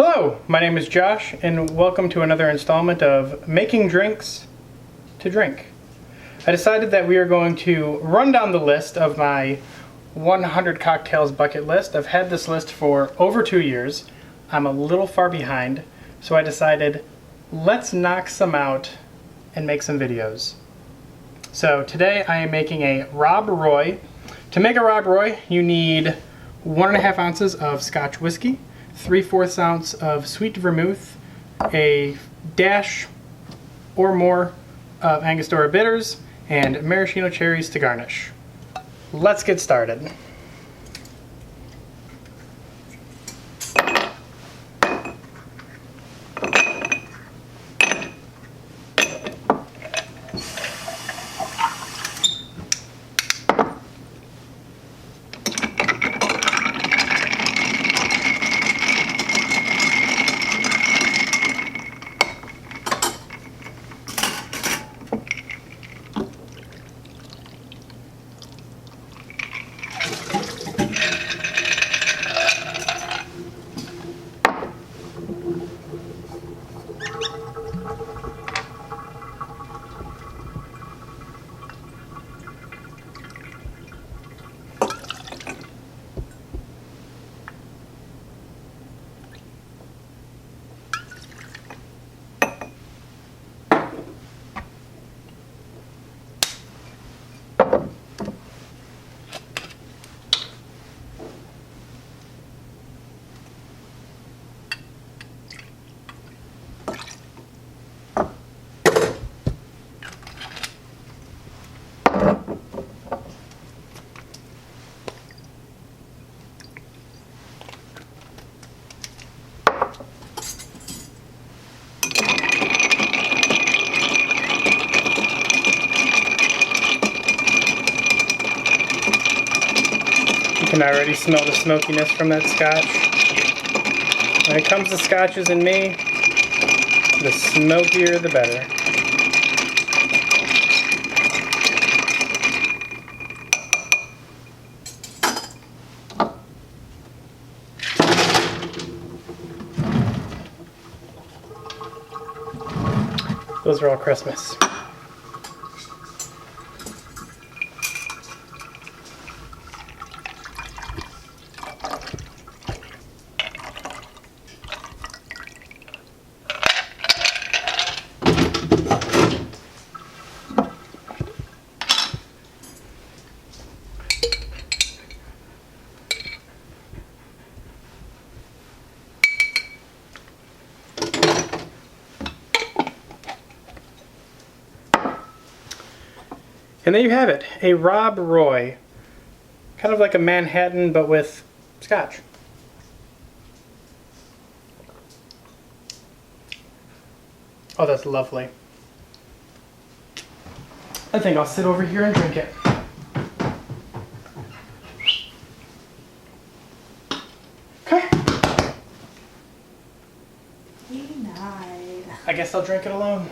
Hello, my name is Josh, and welcome to another installment of Making Drinks to Drink. I decided that we are going to run down the list of my 100 cocktails bucket list. I've had this list for over 2 years. I'm a little far behind, so I decided let's knock some out and make some videos. So today I am making a RobRoy. To make a RobRoy, you need 1.5 ounces of Scotch whiskey, 3/4 ounce of sweet vermouth, a dash or more of Angostura bitters, and maraschino cherries to garnish. Let's get started. You can already smell the smokiness from that scotch. When it comes to scotches and me, the smokier the better. Those are all Christmas. And there you have it, a RobRoy. Kind of like a Manhattan, but with scotch. Oh, that's lovely. I think I'll sit over here and drink it. Okay. Denied. I guess I'll drink it alone.